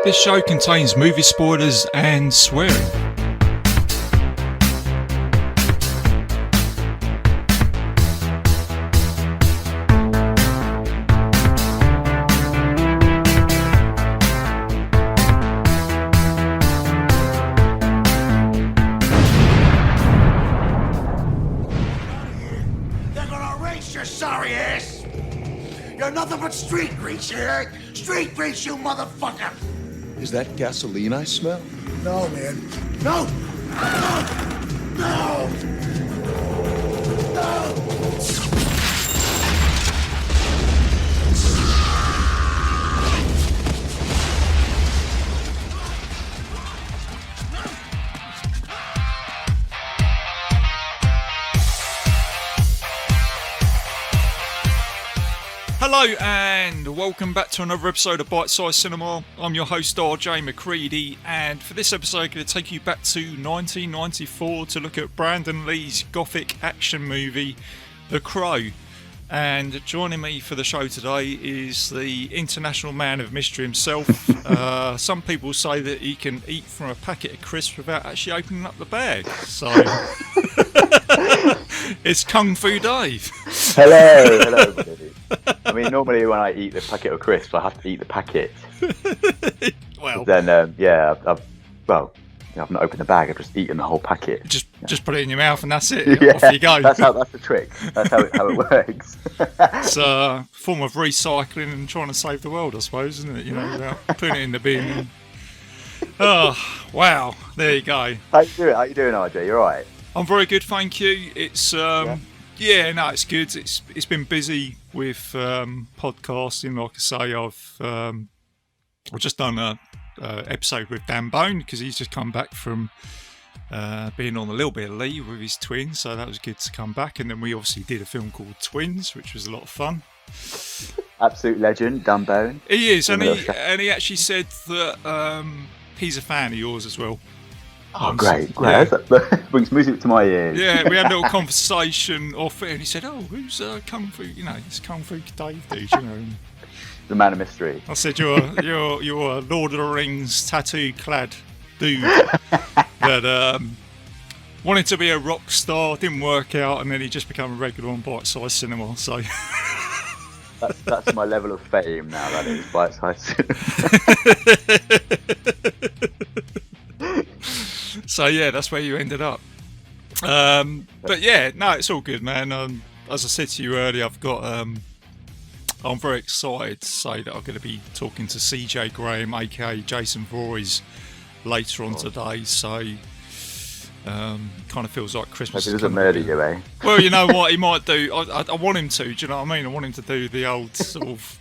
This show contains movie spoilers and swearing. They're gonna erase your sorry ass! You're nothing but street grease here! Street grease, you motherfucker! Is that gasoline I smell? No, man. No! No! No! No! Hello and welcome back to another episode of Bitesize Cinema. I'm your host RJ McCready, and for this episode I'm going to take you back to 1994 to look at Brandon Lee's gothic action movie The Crow. And joining me for the show today is the international man of mystery himself. Some people say that he can eat from a packet of crisps without actually opening up the bag. So it's Kung Fu Dave. Hello, buddy. I mean, normally when I eat the packet of crisps, I have to eat the packet. Well, then, I've not opened the bag. I've just eaten the whole packet. Just put it in your mouth and that's it. Yeah, off you go. That's the trick. That's how it works. It's a form of recycling and trying to save the world, I suppose, isn't it? You know, without putting it in the bin. Oh, wow. There you go. How you doing, RJ? You all right? I'm very good, thank you. It's it's good. It's been busy with podcasting. Like I say, I've just done a episode with Dan Bone because he's just come back from being on a little bit of leave with his twins, so that was good to come back. And then we obviously did a film called Twins, which was a lot of fun. Absolute legend, Dan Bone. He is, and he actually said that he's a fan of yours as well. Oh, great. Yeah. That brings music to my ears. Yeah, we had a little conversation off it, and he said, "Oh, who's Kung Fu? You know, it's Kung Fu Dave, dude. You know." The man of mystery. I said, "You're a Lord of the Rings tattoo-clad dude that wanted to be a rock star, didn't work out, and then he just became a regular on Bitesize Cinema." So that's my level of fame now. That is Bitesize. So yeah, that's where you ended up. But yeah, no, it's all good, man. As I said to you earlier, I'm very excited to say that I'm going to be talking to CJ Graham, aka Jason Voorhees, later on today. So kind of feels like Christmas. He doesn't murder you, eh? Well, you know what he might do. I want him to. Do you know what I mean? I want him to do the old sort of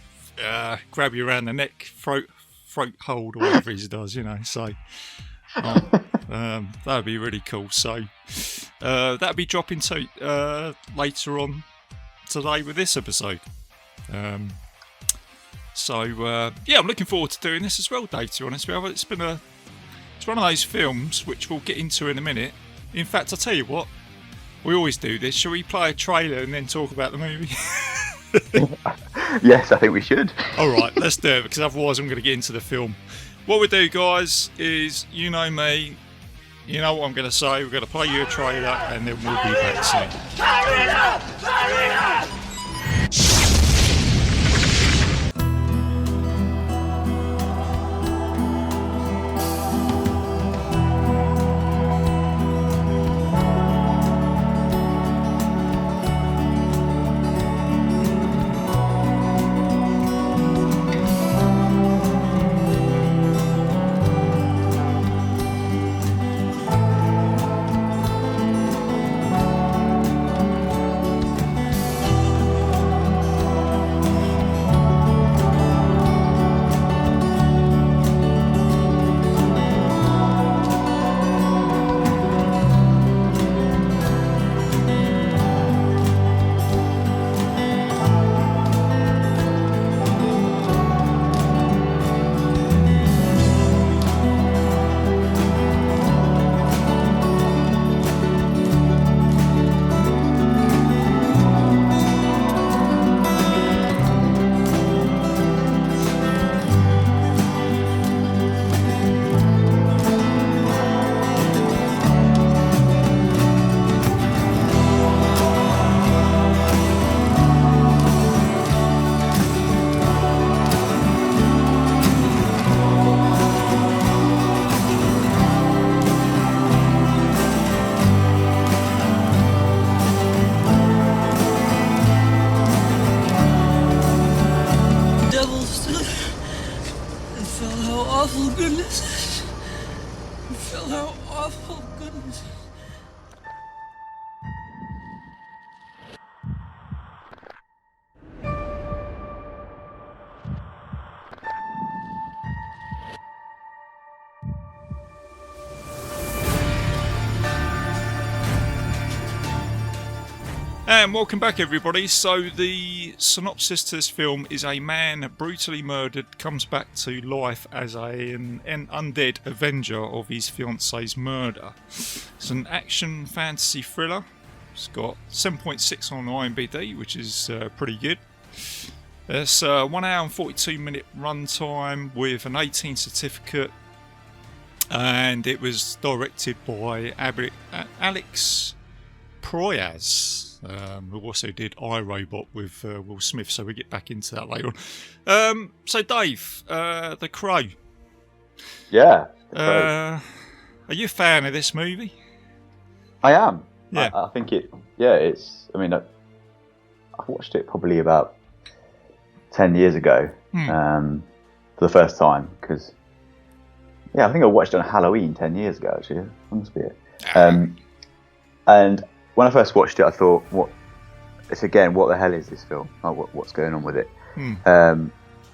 grab you around the neck, throat hold, or whatever he does. You know, so. That would be really cool. So that'll be dropping to later on today with this episode. I'm looking forward to doing this as well, Dave. To be honest with you, it's one of those films which we'll get into in a minute. In fact, I'll tell you what, we always do this. Shall we play a trailer and then talk about the movie? Yes, I think we should. All right, let's do it, because otherwise I'm going to get into the film. What we do, guys, is, you know me, you know what I'm going to say. We're going to play you a trailer and then we'll be back soon. And welcome back, everybody. So the synopsis to this film is: a man brutally murdered comes back to life as an undead avenger of his fiance's murder. It's an action fantasy thriller. It's got 7.6 on IMDb, which is pretty good. It's a 1 hour and 42 minute runtime with an 18 certificate, and it was directed by Alex Proyas, who also did iRobot with Will Smith, so we'll get back into that later on. So Dave, The Crow. Yeah. Are you a fan of this movie? I am. Yeah. I think it. Yeah, it's. I mean, I watched it probably about 10 years ago for the first time because. Yeah, I think I watched it on Halloween 10 years ago. Actually, that must be it. And when I first watched it, I thought, what the hell is this film? Like, what's going on with it? And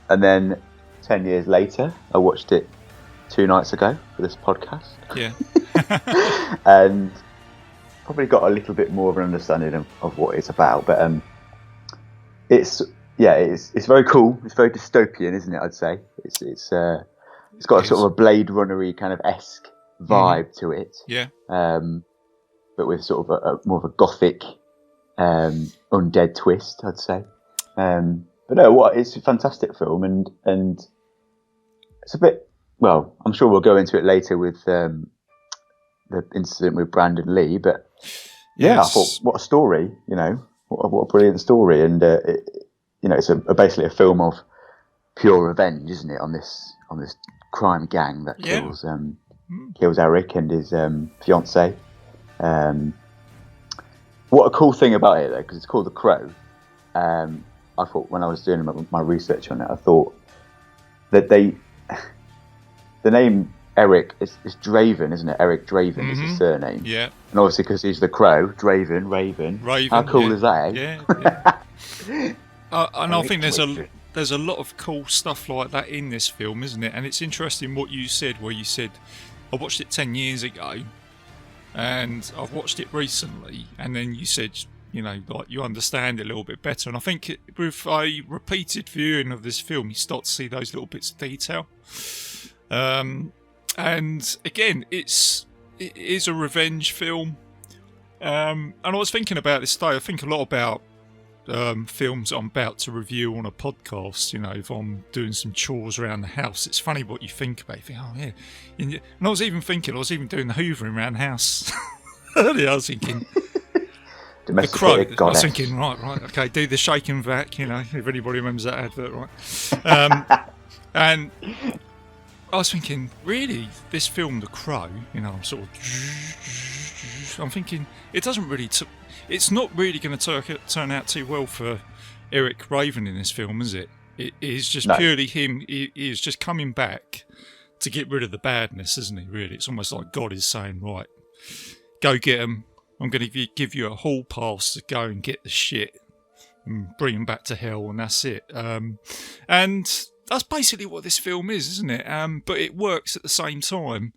then 10 years later, I watched it 2 nights ago for this podcast. Yeah. And probably got a little bit more of an understanding of what it's about. But it's very cool. It's very dystopian, isn't it? I'd say it's got a sort of a Blade Runner-y kind of esque vibe to it. Yeah. But with sort of a more of a gothic, undead twist, I'd say. But no, it's a fantastic film, and it's a bit. Well, I'm sure we'll go into it later with the incident with Brandon Lee. But yeah, Yes. I thought, what a story! You know, what a brilliant story, and it's basically a film of pure revenge, isn't it? On this crime gang that kills Eric and his fiancée. What a cool thing about it, though, because it's called The Crow. I thought when I was doing my research on it, I thought that the name Eric is Draven, isn't it? Eric Draven is his surname. Yeah. And obviously because he's the Crow, Draven, Raven. How cool is that, eh? Yeah. And I think there's a lot of cool stuff like that in this film, isn't it? And it's interesting what you said, where you said, I watched it 10 years ago, and I've watched it recently, and then you said, like you understand it a little bit better. And I think with a repeated viewing of this film, you start to see those little bits of detail. And again, it is a revenge film. And I was thinking about this today. I think a lot about films I'm about to review on a podcast. If I'm doing some chores around the house, it's funny what you think about. You think, oh yeah, and I was even doing the hoovering around the house earlier. I was thinking The Crow. I was thinking, right, okay, do the shake and vac. If anybody remembers that advert, right? And I was thinking, really, this film, The Crow, I'm sort of, I'm thinking it doesn't really. It's not really going to turn out too well for Eric Raven in this film, is it? It is just purely him. He is just coming back to get rid of the badness, isn't he? Really, it's almost like God is saying, right, go get him. I'm going to give you a hall pass to go and get the shit and bring him back to hell, and that's it. And that's basically what this film is, isn't it? But it works at the same time.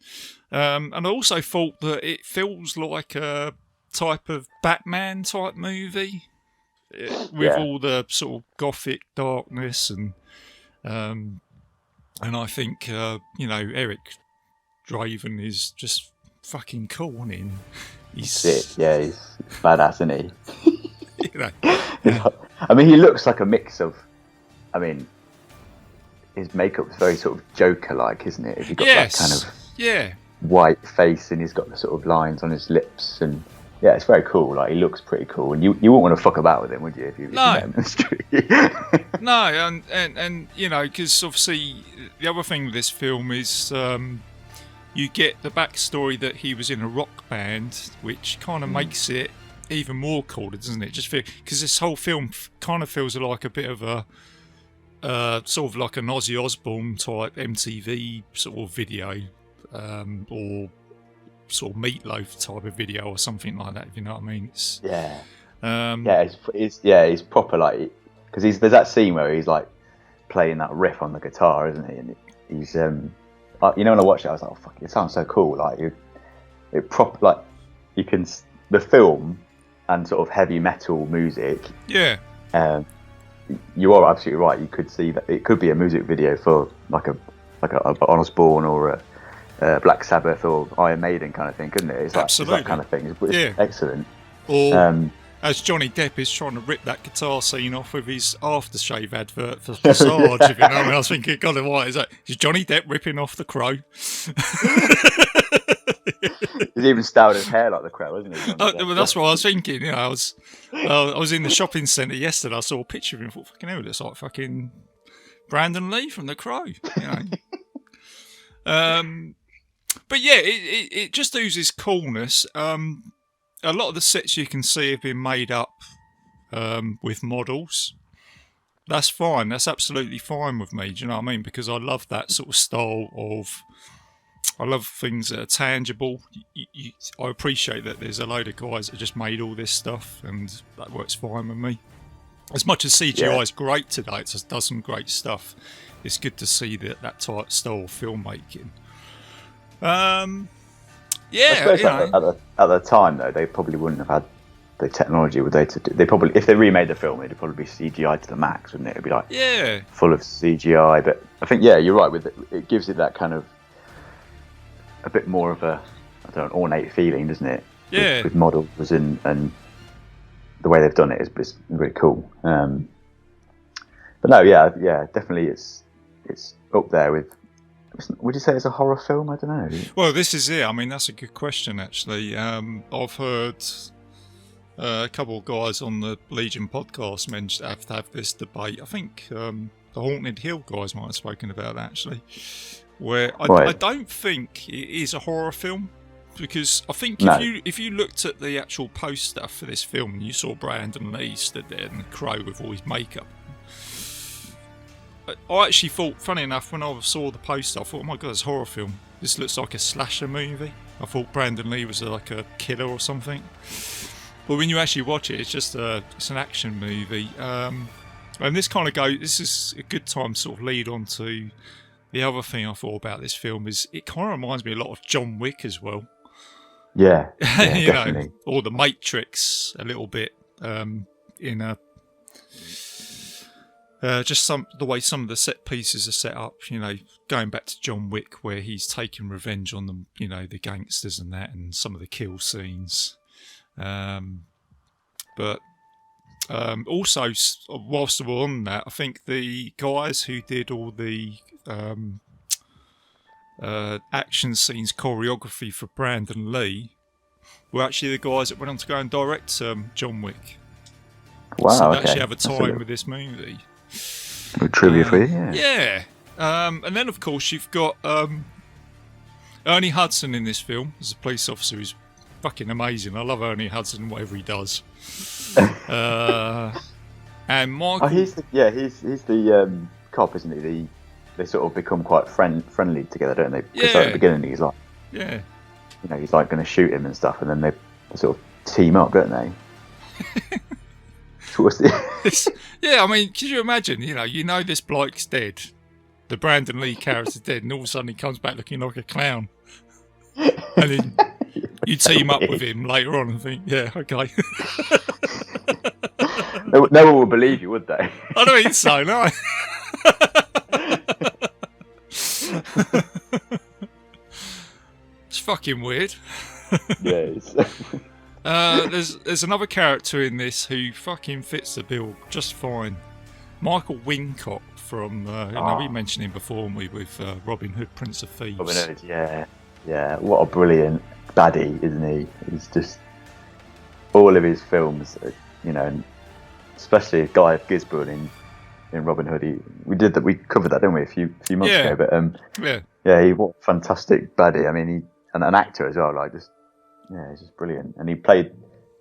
And I also thought that it feels like a type of Batman type movie with all the sort of gothic darkness and I think Eric Draven is just fucking cool, isn't he? He's badass, isn't he? Yeah. I mean, he looks like a mix of. I mean, his makeup's very sort of Joker-like, isn't it? He's got that kind of white face, and he's got the sort of lines on his lips, and it's very cool. Like, he looks pretty cool, and you wouldn't want to fuck about with him, would you? If you met him in the street. No, and because obviously the other thing with this film is you get the backstory that he was in a rock band, which kind of makes it even more cool, doesn't it? Just because this whole film kind of feels like a bit of a sort of like an Ozzy Osbourne type MTV sort of video, or sort of Meatloaf type of video or something like that. If you know what I mean? It's proper, like, because there's that scene where he's like playing that riff on the guitar, isn't he? And he's when I watched it, I was like, oh fuck, it sounds so cool. Like it proper, like you can the film and sort of heavy metal music, Yeah. you are absolutely right. You could see that it could be a music video for like a Osbourne or a Black Sabbath or Iron Maiden kind of thing, couldn't it? It's Absolutely. that kind of thing. It's Yeah. excellent. Or as Johnny Depp is trying to rip that guitar scene off with his aftershave advert for Visage, if you know what I mean. I was thinking, God, what is that? Is Johnny Depp ripping off the Crow? He's even styled his hair like the Crow, isn't he? Well, that's what I was thinking. You know, I was in the shopping centre yesterday. I saw a picture of him. I thought, fucking hell, it looks like fucking Brandon Lee from The Crow. You know. But yeah, it just oozes coolness. A lot of the sets you can see have been made up with models. That's fine. That's absolutely fine with me. Do you know what I mean? Because I love that sort of style of. I love things that are tangible. I appreciate that there's a load of guys that just made all this stuff, and that works fine with me. As much as CGI is great today, it does some great stuff. It's good to see that type style of filmmaking. Yeah, you know. At the time though, they probably wouldn't have had the technology, would they? They probably, if they remade the film, it'd probably be CGI to the max, wouldn't it? It'd be like full of CGI. But I think you're right. With it gives it that kind of a bit more of a ornate feeling, doesn't it? Yeah. With models and the way they've done it is really cool. But no, definitely it's up there with. Would you say it's a horror film? I don't know. Well, this is it. I mean, that's a good question, actually. I've heard a couple of guys on the Legion podcast have this debate. I think the Haunted Hill guys might have spoken about that, actually. Where I don't think it is a horror film, because I think if you looked at the actual poster for this film and you saw Brandon Lee stood there in the Crow with all his makeup, I actually thought, funny enough, when I saw the poster, I thought, oh my god, it's a horror film. This looks like a slasher movie. I thought Brandon Lee was like a killer or something. But when you actually watch it, it's an action movie. And this is a good time to sort of lead on to the other thing I thought about this film is it kind of reminds me a lot of John Wick as well. Yeah, you definitely. know, or the Matrix a little bit in a. Just the way some of the set pieces are set up, you know, going back to John Wick, where he's taking revenge on them, you know, the gangsters and that, and some of the kill scenes. But also, whilst we're on that, I think the guys who did all the action scenes choreography for Brandon Lee were actually the guys that went on to go and direct John Wick. Wow, so they okay. actually have a tie with this movie. Trivia for you, yeah. And then, of course, you've got Ernie Hudson in this film as a police officer, who's fucking amazing. I love Ernie Hudson, whatever he does. And Michael... he's the cop, isn't he? They sort of become quite friendly together, don't they? Because at the beginning he's like... Yeah. You know, he's like going to shoot him and stuff, and then they sort of team up, don't they? Yeah, I mean, could you imagine? You know this bloke's dead. The Brandon Lee character's dead, and all of a sudden he comes back looking like a clown. And then you team up with him later on and think, yeah, okay. No one would believe you, would they? I don't think so, no. It's fucking weird. Yeah, there's another character in this who fucking fits the bill just fine. Michael Wincott from we mentioned him before, haven't we, with Robin Hood, Prince of Thieves. Robin Hood, yeah. What a brilliant baddie, isn't he? He's just all of his films, you know, and especially Guy of Gisborne in Robin Hood. We covered that, didn't we, a few months ago? But what a fantastic baddie. I mean, and an actor as well, like he's just brilliant. And he played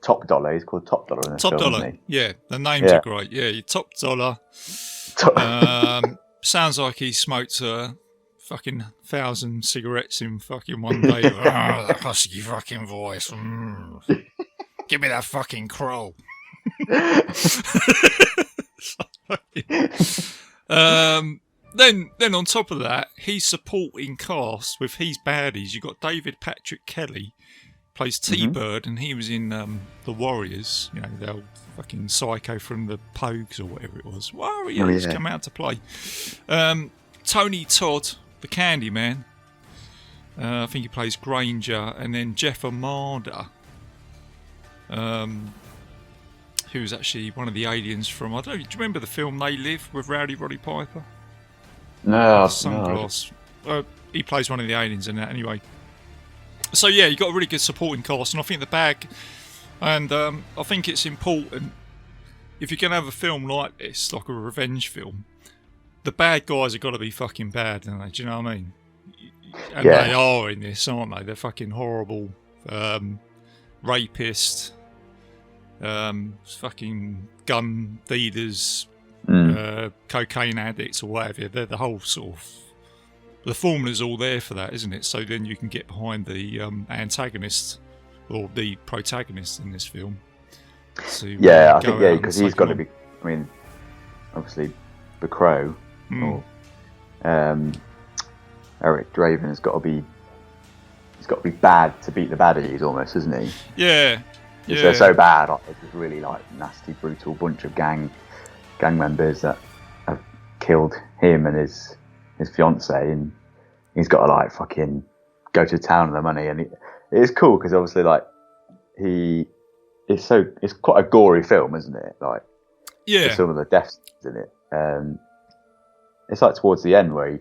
Top Dollar. He's called Top Dollar in this film, Top Dollar, isn't he? yeah. The names are great. Yeah, you Top Dollar. Sounds like he smoked fucking 1,000 cigarettes in fucking one day. That husky fucking voice. Give me that fucking crow. Then on top of that, he's supporting cast with his baddies. You've got David Patrick Kelly plays T-Bird, and he was in The Warriors. You know, the old fucking psycho from the Pogues or whatever it was. Warriors come out to play. Tony Todd, the Candyman. I think he plays Granger, and then Jeff Amada, who's actually one of the aliens from. I don't know. Do you remember the film They Live with Rowdy Roddy Piper? No, Sunglass. He plays one of the aliens in that anyway. So yeah, you got a really good supporting cast, and I think the bag, and I think it's important if you're gonna have a film like this, like a revenge film, the bad guys have got to be fucking bad, don't they? Do you know what I mean? And they are in this, aren't they? They're fucking horrible, rapists, fucking gun dealers, cocaine addicts or whatever. They're the whole sort of. The formula's all there for that, isn't it? So then you can get behind the antagonist or the protagonist in this film. So, I think because he's got to be. I mean, obviously, the Crow or Eric Draven has got to be. He's got to be bad to beat the baddies, almost, isn't he? Yeah. They're so bad. It's just really like nasty, brutal bunch of gang members that have killed him and his fiance, and he's got to like fucking go to town on the money, and it is cool because obviously like it's quite a gory film, isn't it? Like some of the deaths in it. It's like towards the end where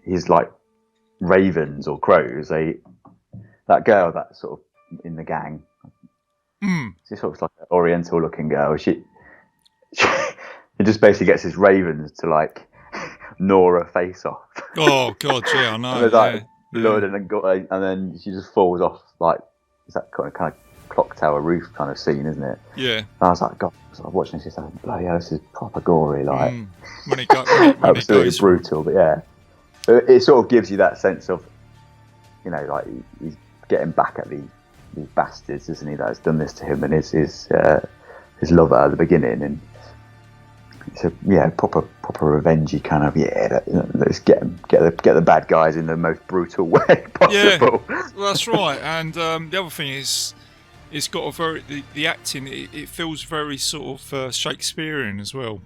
he's like ravens or crows. That girl that's sort of in the gang. She's sort of like an oriental looking girl. She he just basically gets his ravens to like gnaw her face off. Oh god, yeah, I know. And there's like blood and then she just falls off. Like it's that kind of clock tower roof kind of scene, isn't it? Yeah. And I was like, God, I was watching this, like, bloody hell, this is proper gory, like when absolutely brutal. But yeah, it sort of gives you that sense of, you know, like he's getting back at these bastards, isn't he? That has done this to him and his lover at the beginning, and it's a proper revengey kind of let's get the bad guys in the most brutal way possible. Yeah, well, that's right. And the other thing is, it's got a very the acting. It feels very sort of Shakespearean as well.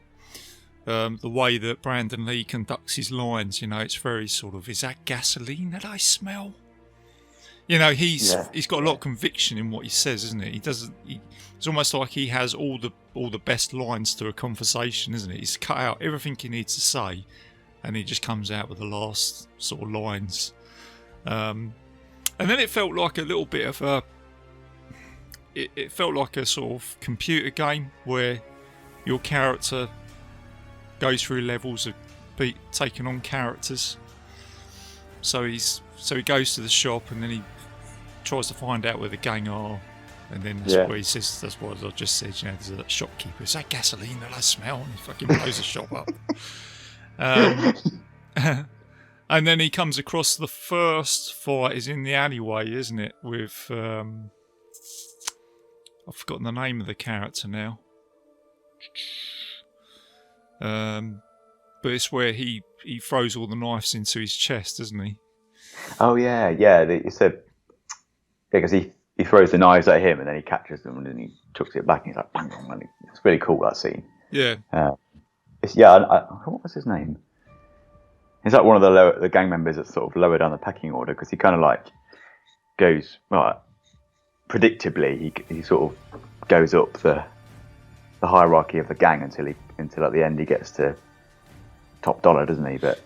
The way that Brandon Lee conducts his lines, you know, it's very sort of, is that gasoline that I smell? You know, he's got a lot of conviction in what he says, isn't it? It's almost like he has all the best lines to a conversation, isn't it? He's cut out everything he needs to say, and he just comes out with the last sort of lines. And then it felt like a little bit of a. It felt like a sort of computer game where your character goes through levels of taking on characters. So he goes to the shop and then he tries to find out where the gang are, and then that's where he says, that's what I just said, you know, there's a shopkeeper, is that gasoline that I smell? And he fucking blows the shop up. And then he comes across the first fight is in the alleyway, isn't it, with I've forgotten the name of the character now. But it's where he throws all the knives into his chest, doesn't he? Oh yeah. He said because he throws the knives at him and then he catches them and then he chucks it back and he's like bang, bang. It's really cool, that scene. Yeah. What was his name? He's like one of the gang members that's sort of lower down the pecking order because he kind of like goes predictably. He sort of goes up the hierarchy of the gang until at the end he gets to top dollar, doesn't he? But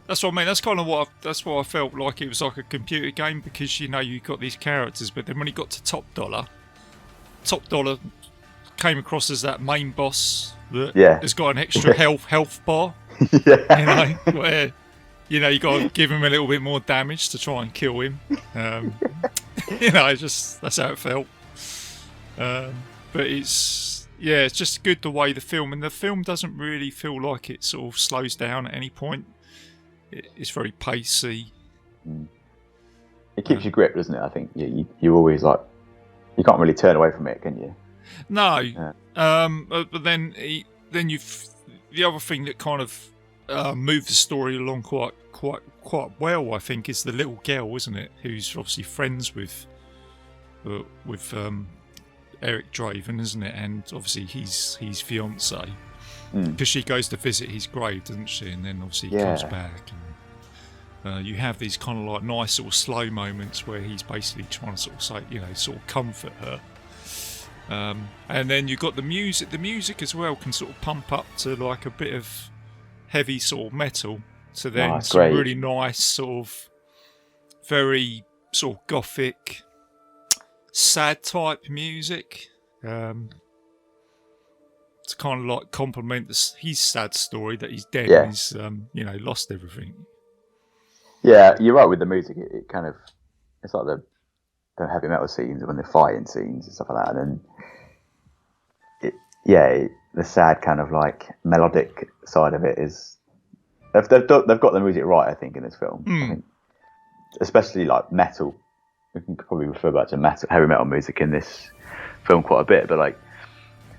that's what I mean. That's kind of what I felt like. It was like a computer game because you know you got these characters, but then when he got to top dollar came across as that main boss that has got an extra health bar. You know, where you know you got to give him a little bit more damage to try and kill him. You know, that's how it felt. But it's just good the way the film doesn't really feel like it sort of slows down at any point. It's very pacey. It keeps you gripped, doesn't it? I think you always like, you can't really turn away from it, can you? No. But then the other thing that kind of move the story along quite well, I think, is the little girl, isn't it? Who's obviously friends with Eric Draven, isn't it? And obviously his fiance, because she goes to visit his grave, doesn't she? And then obviously he comes back, and you have these kind of like nice sort of slow moments where he's basically trying to sort of say, sort of comfort her. And then you've got the music. The music as well can sort of pump up to like a bit of heavy sort of metal, to then some great. really nice sort of very sort of gothic, sad type music. To kind of like complement his sad story that he's dead and he's lost everything. Yeah, you're right with the music. It kind of, it's like the heavy metal scenes when the fighting scenes and stuff like that, and then the sad kind of like melodic side of it is they've got the music right, I think, in this film. I think, especially like metal. We can probably refer back to heavy metal music in this film quite a bit, but like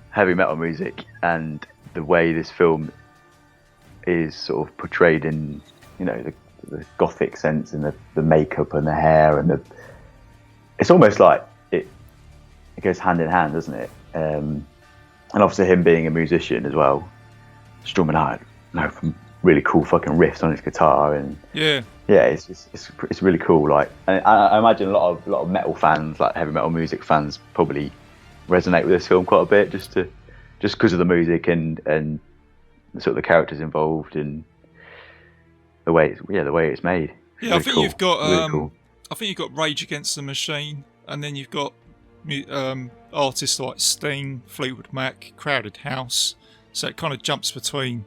heavy metal music and the way this film is sort of portrayed in the gothic sense and the makeup and the hair and it's almost like it goes hand in hand, doesn't it? And obviously him being a musician as well, strumming out, some really cool fucking riffs on his guitar, and it's really cool. Like, and I imagine a lot of metal fans, like heavy metal music fans, probably resonate with this film quite a bit, just because of the music and sort of the characters involved and the way it's made. It's I think you've got really cool. I think you've got Rage Against the Machine, and then you've got artists like Sting, Fleetwood Mac, Crowded House. So it kind of jumps between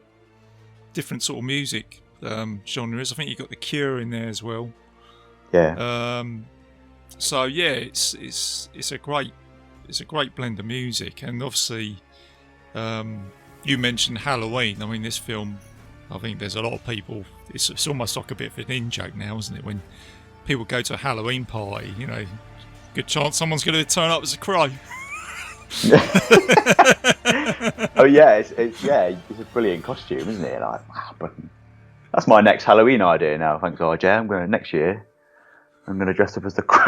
different sort of music genres. I think you've got The Cure in there as well. Yeah. So yeah, it's a great blend of music, and obviously you mentioned Halloween. I mean, this film, I think there's a lot of people. It's almost like a bit of an in-joke now, isn't it? When people go to a Halloween party, good chance someone's going to turn up as a crow. Oh yeah, it's a brilliant costume, isn't it? Like, wow, that's my next Halloween idea now. Thanks, RJ. Next year, I'm going to dress up as the crow.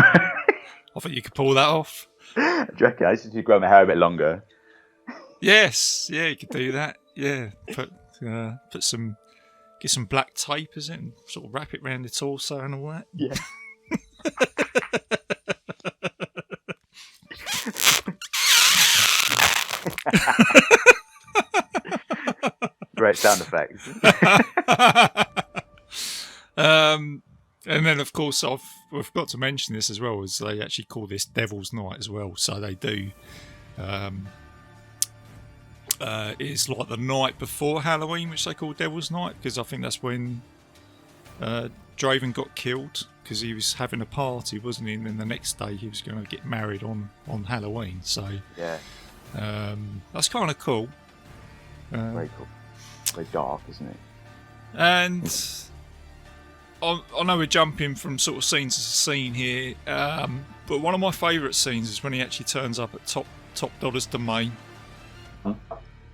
I think you could pull that off. Do you reckon? I just need to grow my hair a bit longer. Yes, yeah, you could do that. Yeah, get some black tape, is it, and sort of wrap it around the torso and all that. Yeah. Great sound effects. And then, of course, we've got to mention this as well, as they actually call this Devil's Night as well. So they do. It's like the night before Halloween, which they call Devil's Night, because I think that's when Draven got killed, because he was having a party, wasn't he? And then the next day he was going to get married on Halloween. So yeah, that's kind of cool. Very cool. Very dark, isn't it? And I know we're jumping from sort of scene to scene here, but one of my favourite scenes is when he actually turns up at Top Dollar's domain,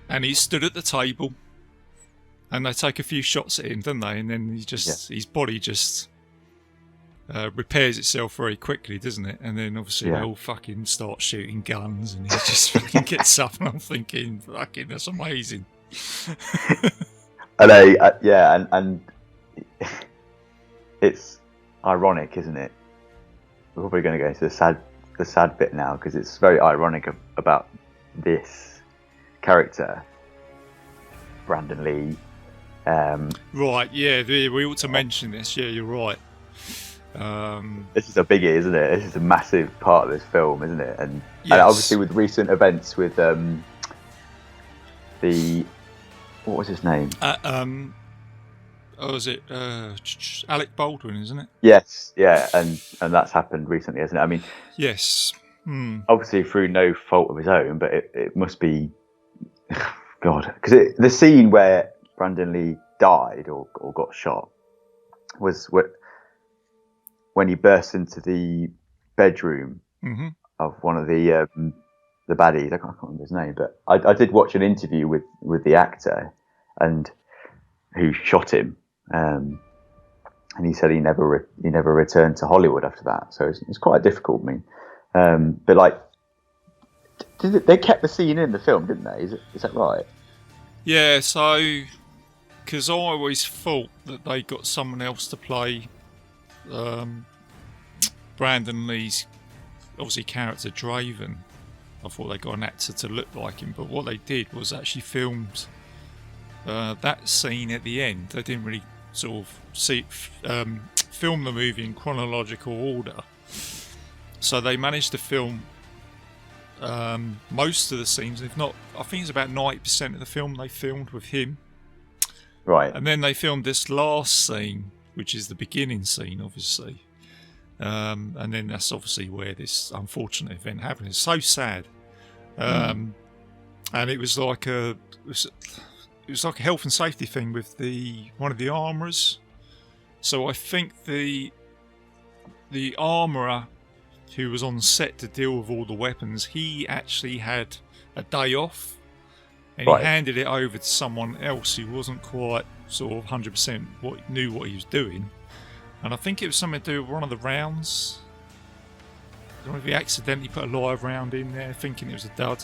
and he's stood at the table, and they take a few shots at him, don't they? And then his body just repairs itself very quickly, doesn't it? And then obviously they all fucking start shooting guns, and he just fucking gets up, and I'm thinking, fucking, that's amazing. And and it's ironic, isn't it? We're probably going to go into the sad bit now, because it's very ironic about this character, Brandon Lee. Right, yeah, we ought to mention this. Yeah, you're right. This is a biggie, isn't it? This is a massive part of this film, isn't it? And obviously with recent events with what was his name? Was it Alec Baldwin, isn't it? Yes, yeah, and that's happened recently, hasn't it? I mean, yes. Obviously through no fault of his own, but it must be, God, because the scene where Brandon Lee died or got shot was when he burst into the bedroom of one of the baddies. I can't remember his name, but I did watch an interview with the actor, and who shot him, and he said he never returned to Hollywood after that. So it's quite difficult. I mean, but like, they kept the scene in the film, didn't they? Is that right? Yeah. So, because I always thought that they got someone else to play Brandon Lee's obviously character Draven. I thought they got an actor to look like him, but what they did was actually filmed that scene at the end. They didn't really sort of film the movie in chronological order, so they managed to film most of the scenes. If not, I think it's about 90% of the film they filmed with him. Right. And then they filmed this last scene, which is the beginning scene, obviously. And then that's obviously where this unfortunate event happened. It's so sad. And it was like a health and safety thing with one of the armourers. So I think the armourer who was on set to deal with all the weapons, he actually had a day off, and he handed it over to someone else who wasn't quite sort of 100% knew what he was doing. And I think it was something to do with one of the rounds. I don't know if he accidentally put a live round in there thinking it was a dud,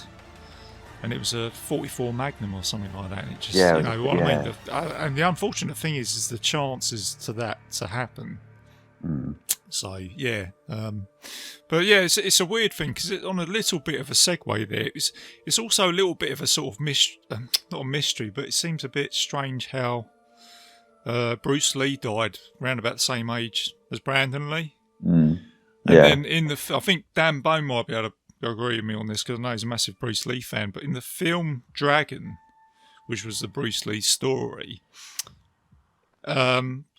and it was a 44 Magnum or something like that. And it just, I mean. And the unfortunate thing is the chances to that to happen. So yeah, but yeah, it's a weird thing because on a little bit of a segue there, it's also a little bit of a sort of not a mystery, but it seems a bit strange how Bruce Lee died around about the same age as Brandon Lee. And then I think Dan Bone might be able to agree with me on this because I know he's a massive Bruce Lee fan. But in the film Dragon, which was the Bruce Lee story,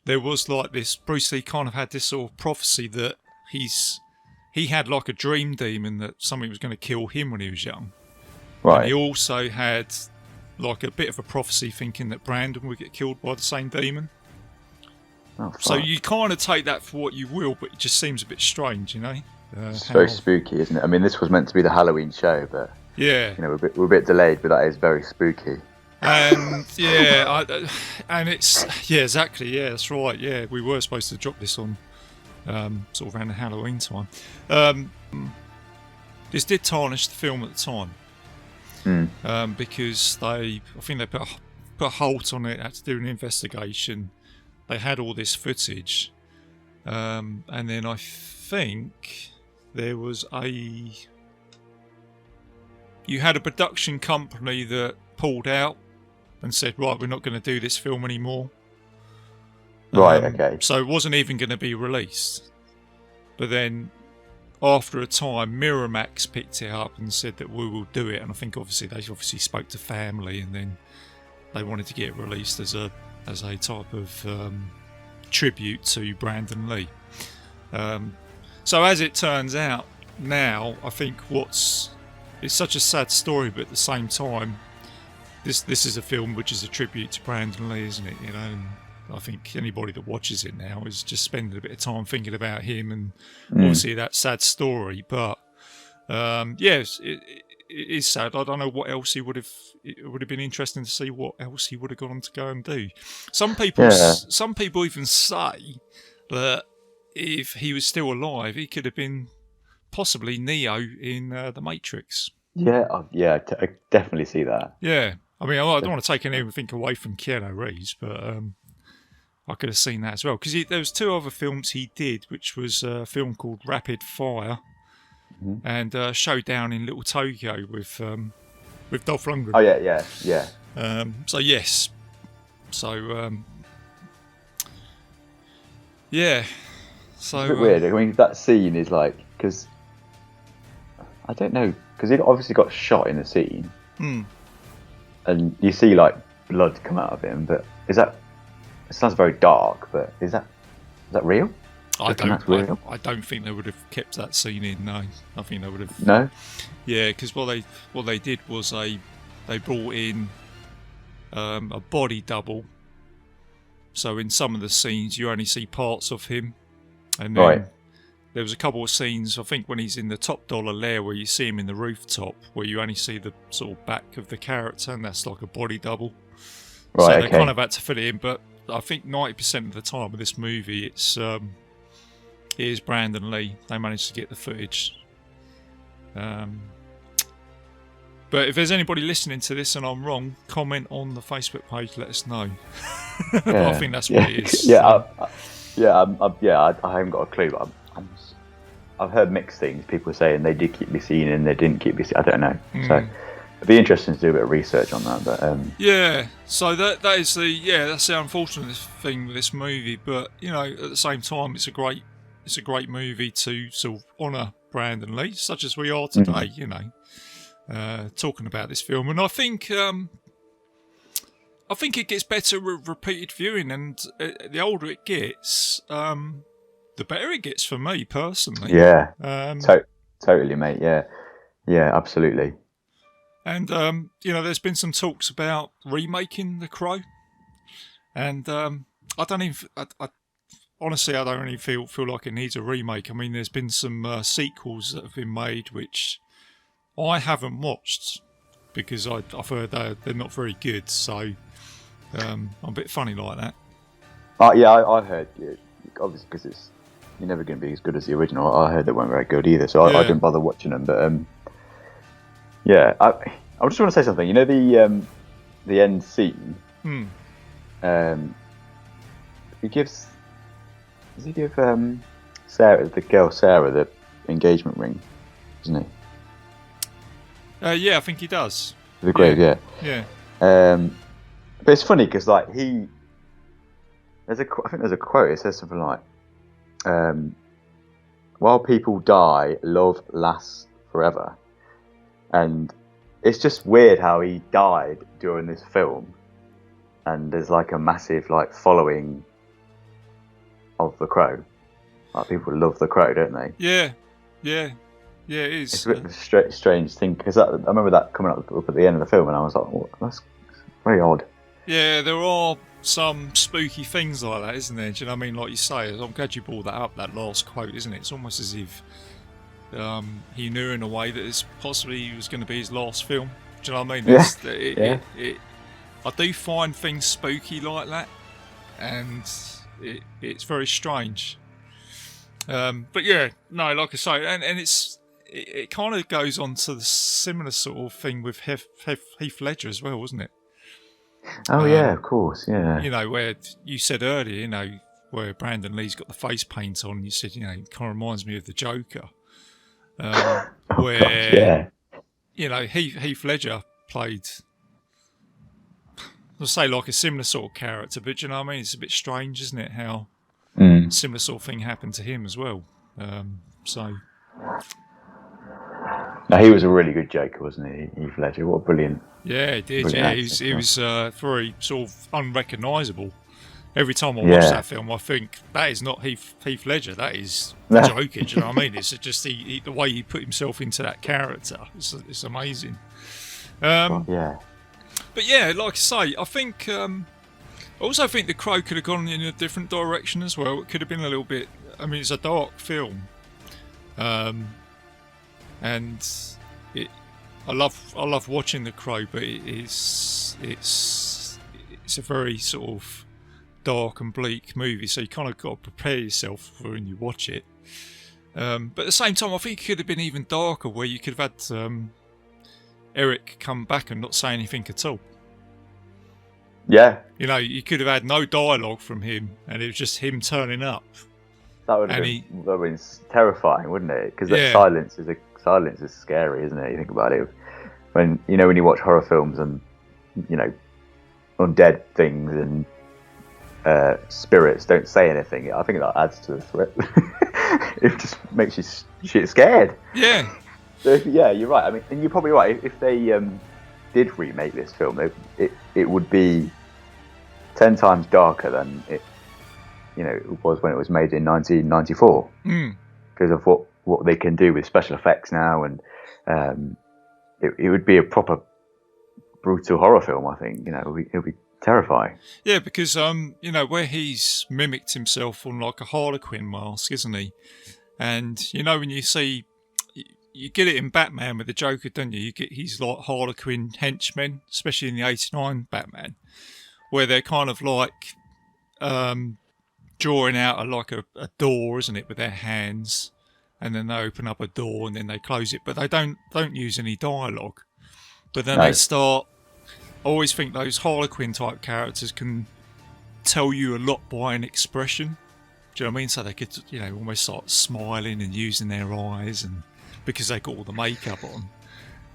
there was like this. Bruce Lee kind of had this sort of prophecy that he had like a dream demon that something was going to kill him when he was young. Right. And he also had like a bit of a prophecy thinking that Brandon would get killed by the same demon. Oh, so you kind of take that for what you will, but it just seems a bit strange, you know? It's very spooky, isn't it? I mean, this was meant to be the Halloween show, but yeah, you know, we're a bit delayed, but that is very spooky. And and it's exactly, that's right. Yeah, we were supposed to drop this on sort of around the Halloween time. This did tarnish the film at the time because I think they put a halt on it, had to do an investigation. They had all this footage, and then I think there was you had a production company that pulled out and said, right, we're not going to do this film anymore. Right, okay. So it wasn't even going to be released. But then after a time, Miramax picked it up and said that we will do it. And I think they spoke to family, and then they wanted to get it released as a type of tribute to Brandon Lee. So as it turns out now, I think it's such a sad story, but at the same time, this is a film which is a tribute to Brandon Lee, isn't it? You know, and I think anybody that watches it now is just spending a bit of time thinking about him and obviously that sad story. But yes, it is sad. I don't know what else it would have been interesting to see what else he would have gone on to go and do. Some people even say that if he was still alive, he could have been possibly Neo in The Matrix. Yeah, I definitely see that. Yeah, I mean, I don't want to take anything away from Keanu Reeves, but I could have seen that as well because there was two other films he did, which was a film called Rapid Fire and Showdown in Little Tokyo with Dolph Lundgren. Oh yeah. So yes, so yeah, so it's a bit weird. I mean, that scene is like because I don't know because he obviously got shot in the scene, and you see like blood come out of him. But it sounds very dark, but is that real? I don't think they would have kept that scene in. No, I think they would have. No. Yeah, because what they did was they brought in a body double. So in some of the scenes, you only see parts of him, and then there was a couple of scenes. I think when he's in the top dollar lair, where you see him in the rooftop, where you only see the sort of back of the character, and that's like a body double. So Right. they Okay. kind of had to fill it in. But I think 90% of the time with this movie, it is Brandon Lee. They managed to get the footage. But if there's anybody listening to this and I'm wrong, comment on the Facebook page. Let us know. But I think that's what it is. Yeah. I haven't got a clue. But I've heard mixed things. People saying they did keep the scene and they didn't keep the scene. I don't know. So it'd be interesting to do a bit of research on that. But yeah. So that's the unfortunate thing with this movie. But at the same time, it's a great movie to sort of honour Brandon Lee, such as we are today. Talking about this film, and I think it gets better with repeated viewing, and the older it gets, the better it gets for me personally. yeah, totally, mate. Yeah, absolutely. And there's been some talks about remaking The Crow, and I don't even. Honestly, I don't really feel like it needs a remake. I mean, there's been some sequels that have been made which I haven't watched because I've heard they're not very good. So I'm a bit funny like that. I heard, obviously, because you're never going to be as good as the original. I heard they weren't very good either, so I didn't bother watching them. But I just want to say something. You know the end scene. Does he give Sarah, the girl Sarah, the engagement ring? Doesn't he? Yeah, I think he does. The grave, yeah. Yeah. But it's funny because I think there's a quote. It says something like, "While people die, love lasts forever," and it's just weird how he died during this film, and there's like a massive following of The Crow. Like people love The Crow, don't they? Yeah, it is. It's a bit of a strange thing because I remember that coming up at the end of the film, and I was like, oh, that's very odd. Yeah, there are some spooky things like that, isn't there? Do you know what I mean? Like you say, I'm glad you brought that up, that last quote, isn't it? It's almost as if he knew in a way that it's possibly was going to be his last film. Do you know what I mean? I do find things spooky like that, and it's very strange. But yeah, no, like I say, and it kind of goes on to the similar sort of thing with Heath Ledger as well, wasn't it? Oh yeah, of course, yeah. Where you said earlier, where Brandon Lee's got the face paint on, you said, it kind of reminds me of the Joker. Where, Heath Ledger played, I'll say like a similar sort of character, but you know what I mean? It's a bit strange, isn't it? How similar sort of thing happened to him as well. No, he was a really good Joker, wasn't he, Heath Ledger? What a brilliant. Yeah, he did. Yeah, he was very sort of unrecognisable. Every time I watch that film, I think that is not Heath Ledger. That is the Joker. Do you know what I mean? It's just the way he put himself into that character. It's amazing. Yeah. But yeah, like I say, I think. I also think The Crow could have gone in a different direction as well. It could have been a little bit. I mean, it's a dark film, and I love watching The Crow, but it's a very sort of dark and bleak movie, so you kind of got to prepare yourself for when you watch it. But at the same time, I think it could have been even darker, where you could have had Eric come back and not say anything at all. Yeah. You could have had no dialogue from him, and it was just him turning up. That would have been terrifying, wouldn't it? Because that silence is scary, isn't it? You think about it. When you watch horror films and undead things and spirits don't say anything, I think that adds to the threat. It just makes you shit scared. Yeah. So you're right. I mean, and you're probably right. If they did remake this film, it would be 10 times darker than it was when it was made in 1994. Because of what they can do with special effects now, and it would be a proper brutal horror film. I think it'll be terrifying. Yeah, because where he's mimicked himself on like a Harlequin mask, isn't he? And when you see, you get it in Batman with the Joker, don't you? You get his like Harlequin henchmen, especially in the '89 Batman, where they're kind of like drawing out a door, isn't it, with their hands, and then they open up a door and then they close it, but they don't use any dialogue. But then they start. I always think those Harlequin type characters can tell you a lot by an expression. Do you know what I mean? So they could, almost start smiling and using their eyes, and because they got all the makeup on.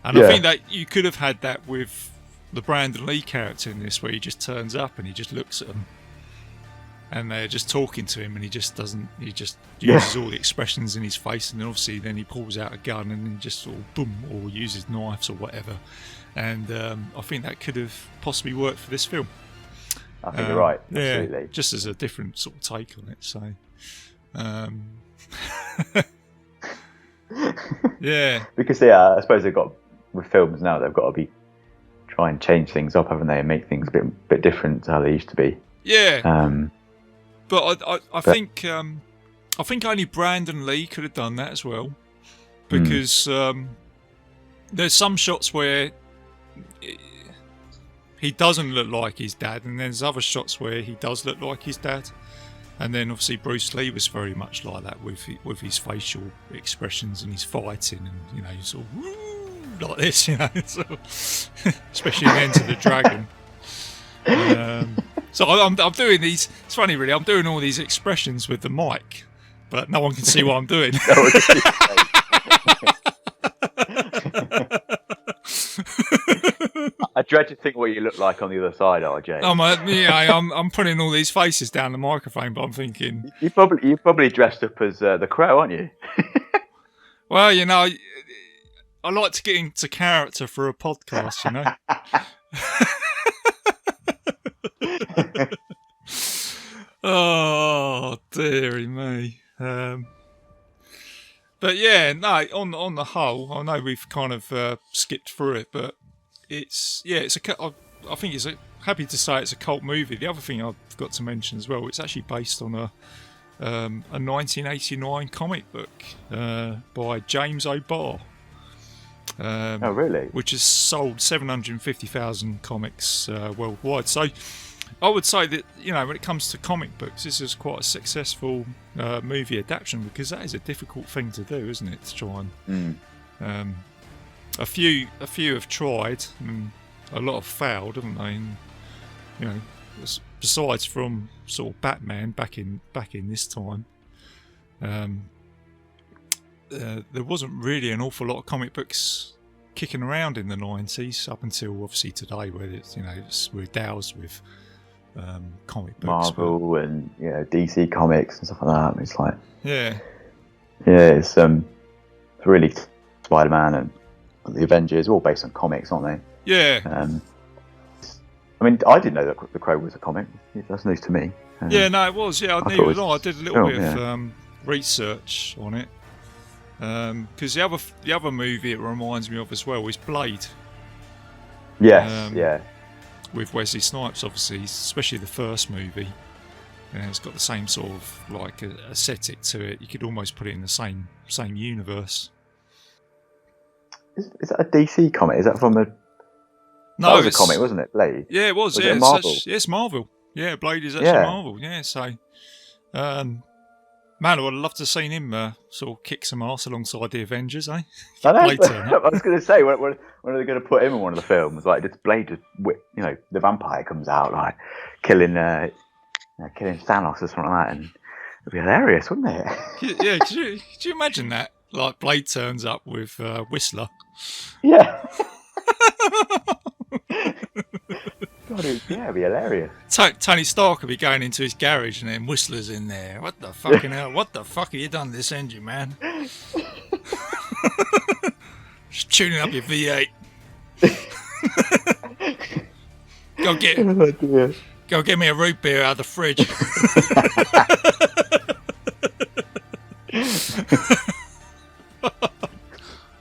And I think that you could have had that with the Brandon Lee character in this, where he just turns up and he just looks at them, and they're just talking to him, and he just doesn't. He just uses all the expressions in his face, and then obviously then he pulls out a gun and then just sort of boom, or uses knives or whatever. And I think that could have possibly worked for this film. I think you're right. Absolutely. Yeah, just as a different sort of take on it. So, yeah. Because I suppose they've got, with films now, they've got to try and change things up, haven't they, and make things a bit different to how they used to be. Yeah. But I think only Brandon Lee could have done that as well, because there's some shots where he doesn't look like his dad, and there's other shots where he does look like his dad. And then obviously Bruce Lee was very much like that with his facial expressions and his fighting, and sort of like this, sort of, especially in Enter the Dragon. So I'm doing these. It's funny, really. I'm doing all these expressions with the mic, but no one can see what I'm doing. I dread to think what you look like on the other side, RJ. I'm putting all these faces down the microphone, but I'm thinking you probably dressed up as the Crow, aren't you? Well, I like to get into character for a podcast, Oh, dearie me. But yeah, no. On the whole, I know we've kind of skipped through it, but I think happy to say it's a cult movie. The other thing I've got to mention as well, it's actually based on a 1989 comic book by James O'Barr. Oh, really? Which has sold 750,000 comics worldwide. So I would say that, when it comes to comic books, this is quite a successful movie adaptation, because that is a difficult thing to do, isn't it? To try and a few have tried, and a lot have failed, haven't they? And, besides from sort of Batman back in this time, there wasn't really an awful lot of comic books kicking around in the 90s up until obviously today, where we're doused with comic books. Marvel and DC comics and stuff like that. It's like it's really Spider-Man and the Avengers, all based on comics, aren't they? Yeah. I mean, I didn't know that The Crow was a comic. That's news to me. It was. Yeah, I knew it. I did a little bit of research on it. Because the other movie it reminds me of as well is Blade. Yes, with Wesley Snipes, obviously, especially the first movie. It's got the same sort of like aesthetic to it. You could almost put it in the same universe. Is that a DC comic? Is that from a? No, that was a comic, wasn't it? Blade. Yeah, it was. Was it Marvel? It's Marvel. Yeah, Blade is actually Marvel. Yeah, so. Man, I would love to have seen him sort of kick some arse alongside the Avengers, eh? I know. I was going to say, when are they going to put him in one of the films? Like, does Blade, the vampire comes out, like, killing Thanos or something like that, and it'd be hilarious, wouldn't it? Yeah, could you imagine that? Like, Blade turns up with Whistler. Yeah. God, it'd be hilarious. Tony Stark would be going into his garage and then Whistler's in there. What the fucking hell? What the fuck have you done to this engine, man? Just tuning up your V8. Go get me a root beer out of the fridge.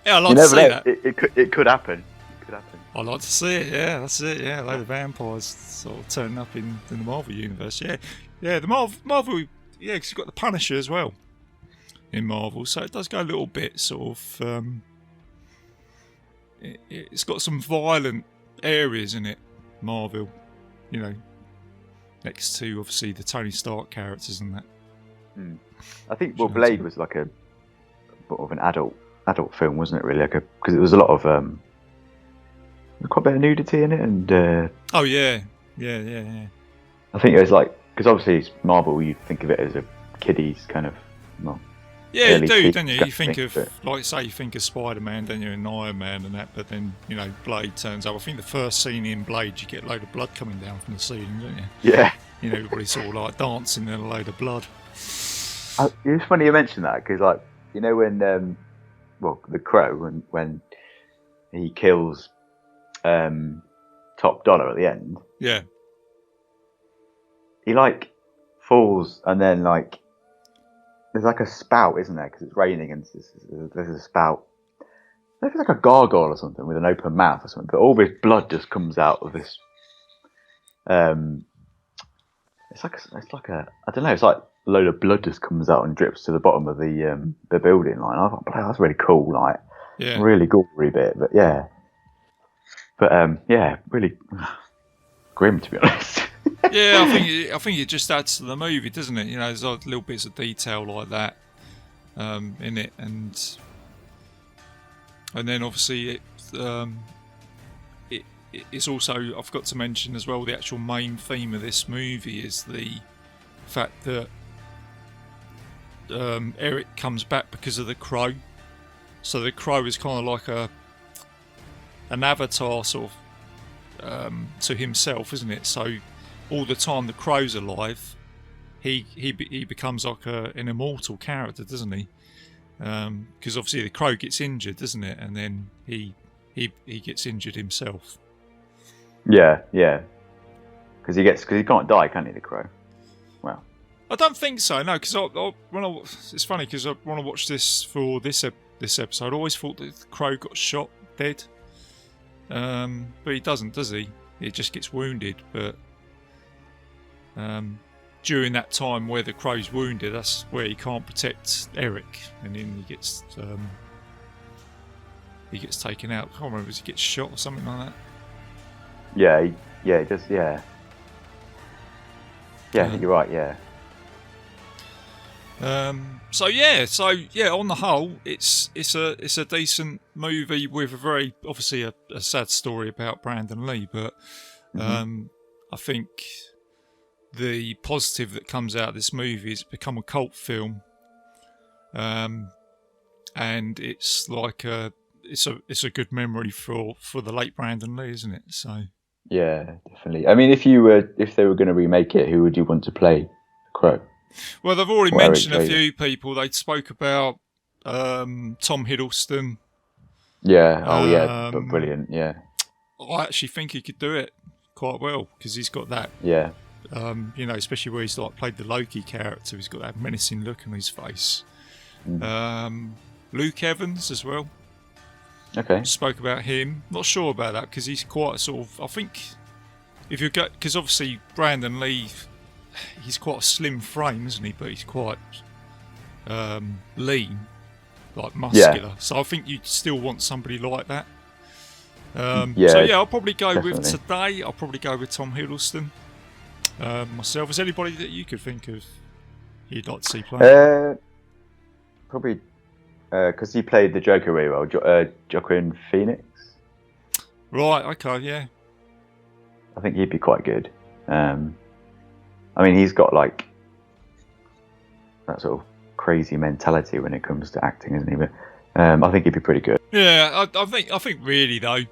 Yeah, I'd like to see that. It could happen. I'd like to see it, yeah, that's it, yeah. A load of vampires sort of turning up in the Marvel universe, yeah. Yeah, the Marvel, yeah, because you've got the Punisher as well in Marvel, so it does go a little bit sort of, it's got some violent areas in it, Marvel, next to obviously the Tony Stark characters and that. I think Blade was like a sort of an adult film, wasn't it? Really, because it was a lot of quite a bit of nudity in it, and oh yeah. I think it was like, because obviously it's Marvel, you think of it as a kiddies kind of. Well, yeah, you do, teen don't you? kind You think thing, of, but- like, say, you think of Spider-Man, don't you, and Iron Man and that, but then, you know, Blade turns up. I think the first scene in Blade, you get a load of blood coming down from the ceiling, don't you? Yeah. You know, everybody's sort of like dancing in a load of blood. It's funny you mention that, because, like, you know, when the Crow, when he kills Top Dollar at the end, Yeah. he like falls, and then like there's like a spout, isn't there? Because it's raining, and there's a spout. I think it's like a gargoyle or something with an open mouth or something. But all this blood just comes out of this. It's like a I don't know. It's like a load of blood just comes out and drips to the bottom of the building. Like, I thought, that's really cool. Like, Yeah. really gory bit, but yeah. But yeah, really grim, to be honest. Yeah, I think it just adds to the movie, doesn't it? You know, there's like little bits of detail like that in it, and then obviously it's also, I forgot to mention as well, the actual main theme of this movie is the fact that Eric comes back because of the Crow. So the Crow is kind of like an avatar sort of to himself, isn't it? So all the time the Crow's alive, he becomes like an immortal character, doesn't he? Because obviously the Crow gets injured, doesn't it? And then he gets injured himself. Yeah. Because he can't die, can he? The Crow. Well, I don't think so. No, because it's funny because when I watched this for this episode, I always thought that the Crow got shot dead. But he doesn't, does he? He just gets wounded. But during that time where the Crow's wounded, that's where he can't protect Eric, and then he gets taken out. I can't remember if he gets shot or something like that. yeah, he does. Yeah, I think you're right. Yeah. So on the whole, it's a decent movie with a very obviously a sad story about Brandon Lee, but I think the positive that comes out of this movie is it's become a cult film, and it's like it's a good memory for the late Brandon Lee, isn't it? So Yeah, definitely. I mean, if they were going to remake it, who would you want to play the Crow? well, they've already Or Eric mentioned a Draven. few people. They spoke about Tom Hiddleston. Yeah. Oh, yeah. But Um, brilliant. Yeah. I actually think he could do it quite well because he's got that, Yeah. you know, especially where he's like played the Loki character. He's got that menacing look on his face. Luke Evans as well. Okay. Spoke about him. Not sure about that because he's quite a sort of. I think if you go, because obviously Brandon Lee, he's quite a slim frame, isn't he? But he's quite lean, like muscular. So I think you'd still want somebody like that. So yeah, I'll probably go with definitely. today. I'll probably go with Tom Hiddleston myself. Is there anybody that you could think of you'd like to see play? Probably because he played the Joker really well. Joaquin Phoenix. Right. Okay. Yeah. I think he'd be quite good. I mean, he's got like that sort of crazy mentality when it comes to acting, isn't he? But I think he'd be pretty good. Yeah. I think really though.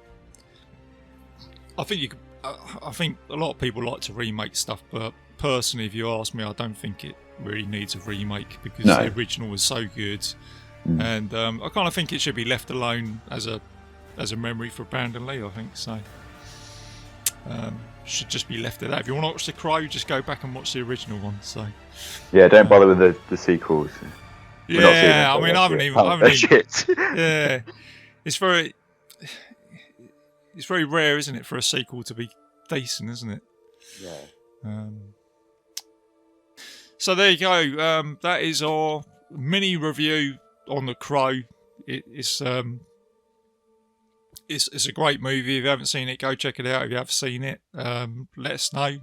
I think you could. I think a lot of people like to remake stuff, but personally, if you ask me, I don't think it really needs a remake because No. the original was so good, and I kind of think it should be left alone as a memory for Brandon Lee. I think so. Should just be left at that. If you want to watch The Crow, just go back and watch the original one. So Yeah, don't bother with the sequels. We're not seeing yeah, them, I mean, so I haven't that's even. I haven't it. even Shit. yeah, it's very rare, isn't it, for a sequel to be decent, isn't it? Yeah. So there you go. That is our mini review on The Crow. It's a great movie. If you haven't seen it, go check it out. If you have seen it, let us know.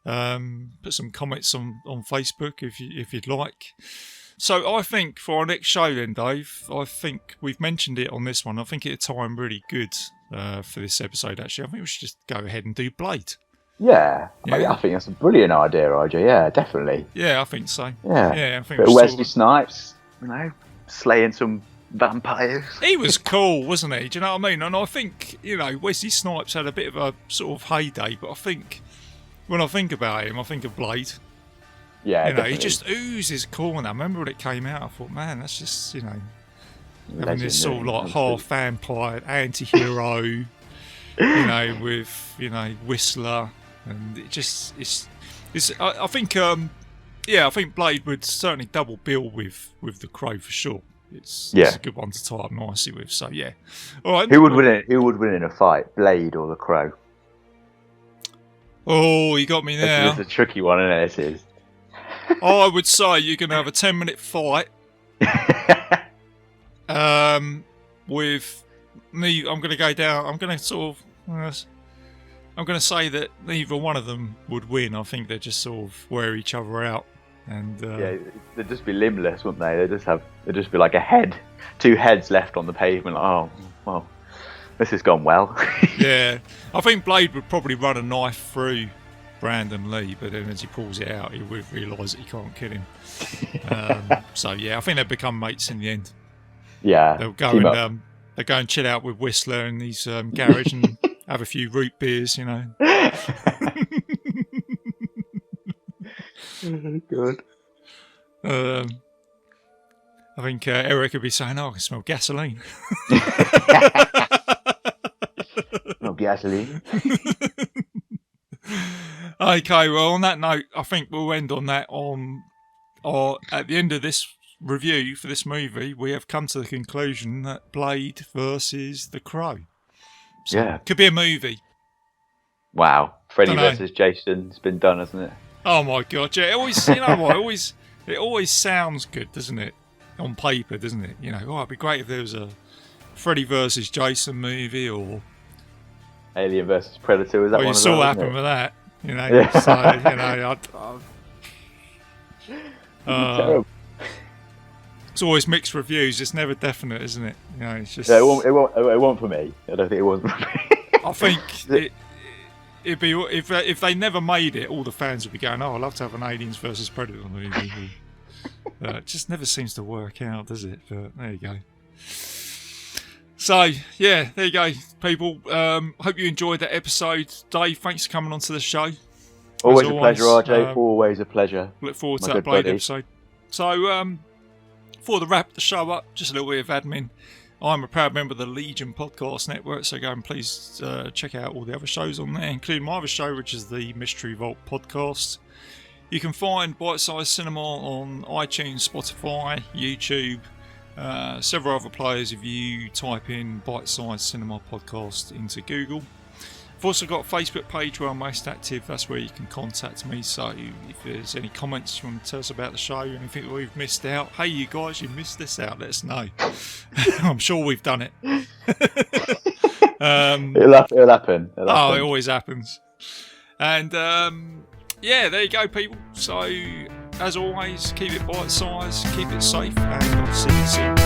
Put some comments on Facebook if you'd like. So I think for our next show then, Dave, I think we've mentioned it on this one. I think it'd time really good for this episode, actually. I think we should just go ahead and do Blade. Yeah. I think that's a brilliant idea, RJ. Yeah, definitely. Yeah, I think so. Yeah. I think but Wesley Snipes, slaying some vampires. He was cool, wasn't he? Do you know what I mean? And I think, Wesley Snipes had a bit of a sort of heyday, but I think when I think about him, I think of Blade. Yeah, he just oozes cool. And I remember when it came out, I thought, man, that's just, having this sort of like half vampire anti-hero, with, Whistler. And it just, I think Blade would certainly double bill with The Crow for sure. It's a good one to tie up nicely with. So yeah, all right. Who would win in a fight, Blade or The Crow? Oh, you got me there. It's a tricky one, isn't it? It is. I would say you're going to have a 10-minute fight. With me, I'm going to go down. I'm going to I'm going to say that neither one of them would win. I think they just sort of wear each other out. And they'd just be limbless, wouldn't they? They'd just be like two heads left on the pavement. Oh, well, this has gone well. Yeah, I think Blade would probably run a knife through Brandon Lee, but then as he pulls it out, he would realise that he can't kill him. So yeah, I think they'll become mates in the end. Yeah, they'll go and chill out with Whistler in his garage and have a few root beers, Good. I think Eric would be saying, "Oh, I can smell gasoline." No gasoline. Okay, well, on that note, I think we'll end on that. At the end of this review for this movie, we have come to the conclusion that Blade versus The Crow. So could be a movie. Wow, Freddy versus Jason's been done, hasn't it? Oh my god! Yeah, it always, it always sounds good, doesn't it? On paper, doesn't it? It'd be great if there was a Freddy versus Jason movie, or Alien versus Predator. Was that one? You saw what happened with that, Yeah. So, it's always mixed reviews. It's never definite, isn't it? It's just. Yeah, it won't for me. I don't think it was for me. I think it'd be if they never made it, all the fans would be going, "Oh, I'd love to have an Aliens versus Predator movie." It just never seems to work out, does it? But there you go. So yeah, there you go, people. Hope you enjoyed that episode. Dave, thanks for coming onto the show. Always a pleasure, RJ. Always a pleasure. Look forward to that Blade episode. So before to wrap the show up, just a little bit of admin. I'm a proud member of the Legion Podcast Network, so go and please check out all the other shows on there, including my other show, which is the Mystery Vault Podcast. You can find Bitesize Cinema on iTunes, Spotify, YouTube, several other players if you type in Bitesize Cinema Podcast into Google. I've also got a Facebook page where I'm most active. That's where you can contact me. So if there's any comments you want to tell us about the show, anything that we've missed out, hey, you guys, you missed this out, let us know. I'm sure we've done it. It'll happen. It always happens. And yeah, there you go, people. So as always, keep it bite-sized, keep it safe, and I'll see you soon.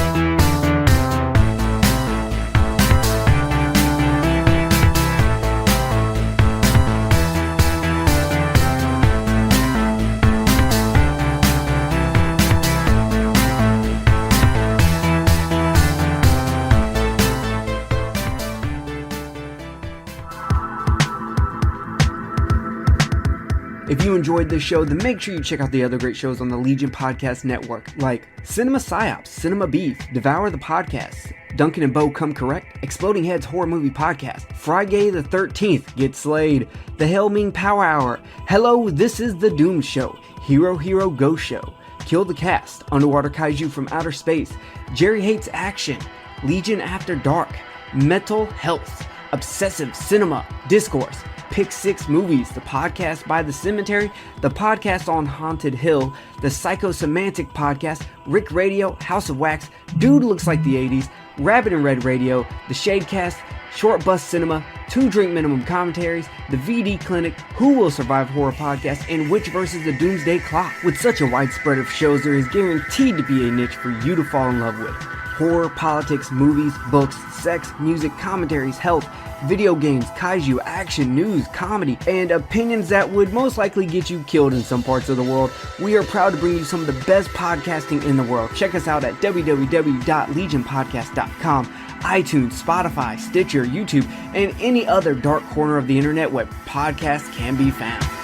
If you enjoyed this show, then make sure you check out the other great shows on the Legion Podcast Network, like Cinema Psyops, Cinema Beef, Devour the Podcast, Duncan and Bo Come Correct, Exploding Heads Horror Movie Podcast, Friday the 13th, Get Slayed, The Hellming Power Hour, Hello, This is the Doom Show, Hero Hero Go Show, Kill the Cast, Underwater Kaiju from Outer Space, Jerry Hates Action, Legion After Dark, Mental Health, Obsessive Cinema, Discourse, Pick 6 Movies, the podcast by The Cemetery, the podcast on Haunted Hill, the Psychosemantic Podcast, Rick Radio, House of Wax, Dude Looks Like the 80s, Rabbit and Red Radio, the Shadecast, Short Bus Cinema, Two Drink Minimum Commentaries, The VD Clinic, Who Will Survive Horror Podcast, and Witch vs. the Doomsday Clock. With such a wide spread of shows, there is guaranteed to be a niche for you to fall in love with. Horror, politics, movies, books, sex, music, commentaries, health, video games, kaiju, action, news, comedy, and opinions that would most likely get you killed in some parts of the world. We are proud to bring you some of the best podcasting in the world. Check us out at www.legionpodcast.com, iTunes, Spotify, Stitcher, YouTube, and any other dark corner of the internet where podcasts can be found.